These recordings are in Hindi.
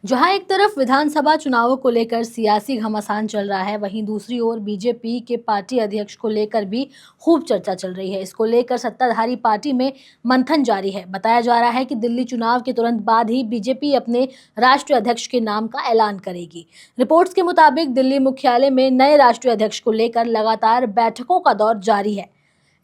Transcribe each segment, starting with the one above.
जहां एक तरफ विधानसभा चुनावों को लेकर सियासी घमासान चल रहा है, वहीं दूसरी ओर बीजेपी के पार्टी अध्यक्ष को लेकर भी खूब चर्चा चल रही है। इसको लेकर सत्ताधारी पार्टी में मंथन जारी है। बताया जा रहा है कि दिल्ली चुनाव के तुरंत बाद ही बीजेपी अपने राष्ट्रीय अध्यक्ष के नाम का ऐलान करेगी। रिपोर्ट्स के मुताबिक दिल्ली मुख्यालय में नए राष्ट्रीय अध्यक्ष को लेकर लगातार बैठकों का दौर जारी है।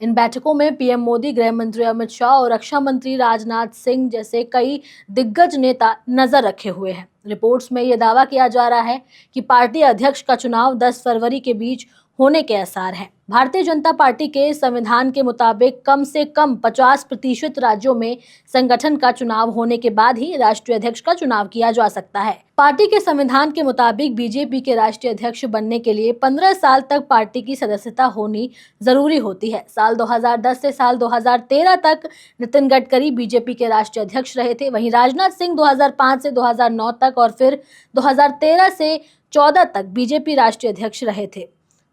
इन बैठकों में पीएम मोदी, गृह मंत्री अमित शाह और रक्षा मंत्री राजनाथ सिंह जैसे कई दिग्गज नेता नजर रखे हुए हैं। रिपोर्ट्स में यह दावा किया जा रहा है कि पार्टी अध्यक्ष का चुनाव 10 फरवरी के बीच होने के आसार हैं। भारतीय जनता पार्टी के संविधान के मुताबिक कम से कम 50% राज्यों में संगठन का चुनाव होने के बाद ही राष्ट्रीय अध्यक्ष का चुनाव किया जा सकता है। पार्टी के संविधान के मुताबिक बीजेपी के राष्ट्रीय अध्यक्ष बनने के लिए 15 साल तक पार्टी की सदस्यता होनी जरूरी होती है। साल 2010 से साल 2013 तक नितिन गडकरी बीजेपी के राष्ट्रीय अध्यक्ष रहे थे। वहीं राजनाथ सिंह 2005 से 2009 तक और फिर 2013 से 14 तक बीजेपी राष्ट्रीय अध्यक्ष रहे थे।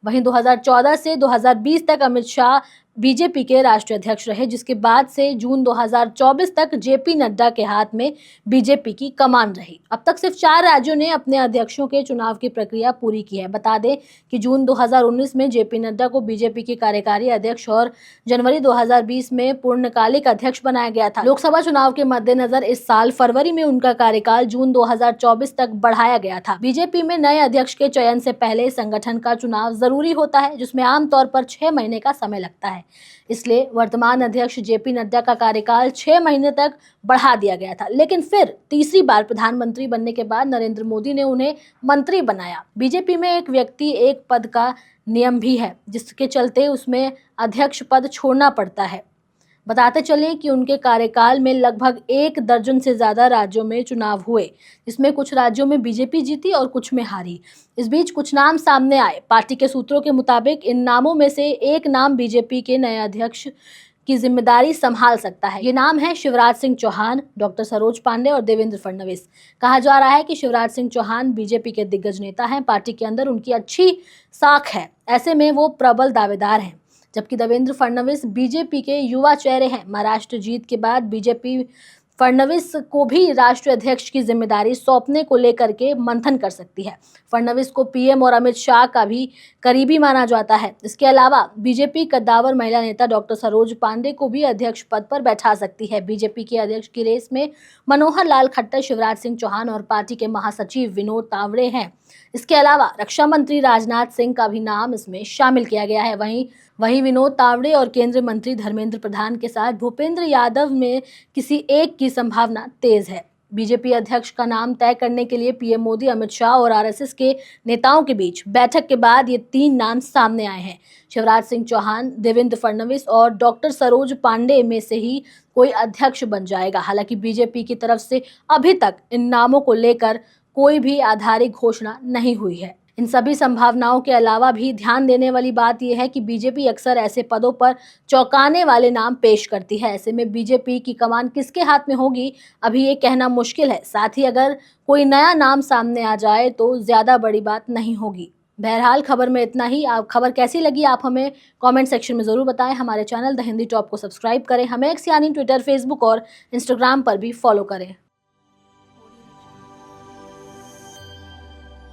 वहीं 2014 से 2020 तक अमित शाह बीजेपी के राष्ट्रीय अध्यक्ष रहे, जिसके बाद से जून 2024 तक जेपी नड्डा के हाथ में बीजेपी की कमान रही। अब तक सिर्फ 4 राज्यों ने अपने अध्यक्षों के चुनाव की प्रक्रिया पूरी की है। बता दें कि जून 2019 में जेपी नड्डा को बीजेपी के कार्यकारी अध्यक्ष और जनवरी 2020 में पूर्णकालिक अध्यक्ष बनाया गया था। लोकसभा चुनाव के मद्देनजर इस साल फरवरी में उनका कार्यकाल जून 2024 तक बढ़ाया गया था। बीजेपी में नए अध्यक्ष के चयन से पहले संगठन का चुनाव जरूरी होता है, जिसमें आमतौर पर 6 महीने का समय लगता है। इसलिए वर्तमान अध्यक्ष जेपी नड्डा का कार्यकाल 6 महीने तक बढ़ा दिया गया था, लेकिन फिर तीसरी बार प्रधानमंत्री बनने के बाद नरेंद्र मोदी ने उन्हें मंत्री बनाया। बीजेपी में एक व्यक्ति एक पद का नियम भी है, जिसके चलते उसमें अध्यक्ष पद छोड़ना पड़ता है। बताते चलें कि उनके कार्यकाल में लगभग 1 दर्जन से ज्यादा राज्यों में चुनाव हुए, जिसमें कुछ राज्यों में बीजेपी जीती और कुछ में हारी। इस बीच कुछ नाम सामने आए। पार्टी के सूत्रों के मुताबिक इन नामों में से एक नाम बीजेपी के नए अध्यक्ष की जिम्मेदारी संभाल सकता है। ये नाम है शिवराज सिंह चौहान, डॉक्टर सरोज पांडे और देवेंद्र फडणवीस। कहा जा रहा है कि शिवराज सिंह चौहान बीजेपी के दिग्गज नेता हैं। पार्टी के अंदर उनकी अच्छी साख है, ऐसे में वो प्रबल दावेदार हैं। जबकि देवेंद्र फडणवीस बीजेपी के युवा चेहरे हैं। महाराष्ट्र जीत के बाद बीजेपी फडणवीस को भी राष्ट्रीय अध्यक्ष की जिम्मेदारी सौंपने को लेकर के मंथन कर सकती है। फडणवीस को पीएम और अमित शाह का भी करीबी माना जाता है। इसके अलावा बीजेपी कद्दावर महिला नेता डॉक्टर सरोज पांडे को भी अध्यक्ष पद पर बैठा सकती है। बीजेपी के अध्यक्ष की रेस में मनोहर लाल खट्टर, शिवराज सिंह चौहान और पार्टी के महासचिव विनोद तावड़े हैं। इसके अलावा रक्षा मंत्री राजनाथ सिंह का भी नाम इसमें शामिल किया गया है। वहीं विनोद तावड़े और केंद्रीय मंत्री धर्मेंद्र प्रधान के साथ भूपेंद्र यादव में किसी एक की संभावना तेज है। बीजेपी अध्यक्ष का नाम तय करने के लिए पीएम मोदी, अमित शाह और आरएसएस के नेताओं के बीच बैठक के बाद ये 3 नाम सामने आए हैं। शिवराज सिंह चौहान, देवेंद्र फडणवीस और डॉक्टर सरोज पांडे में से ही कोई अध्यक्ष बन जाएगा। हालांकि बीजेपी की तरफ से अभी तक इन नामों को लेकर कोई भी आधिकारिक घोषणा नहीं हुई है। इन सभी संभावनाओं के अलावा भी ध्यान देने वाली बात यह है कि बीजेपी अक्सर ऐसे पदों पर चौंकाने वाले नाम पेश करती है। ऐसे में बीजेपी की कमान किसके हाथ में होगी, अभी ये कहना मुश्किल है। साथ ही अगर कोई नया नाम सामने आ जाए तो ज्यादा बड़ी बात नहीं होगी। बहरहाल खबर में इतना ही। आप खबर कैसी लगी आप हमें कमेंट सेक्शन में जरूर बताएं। हमारे चैनल द हिंदी टॉप को सब्सक्राइब करें। हमें एक्स यानी ट्विटर, फेसबुक और इंस्टाग्राम पर भी फॉलो करें।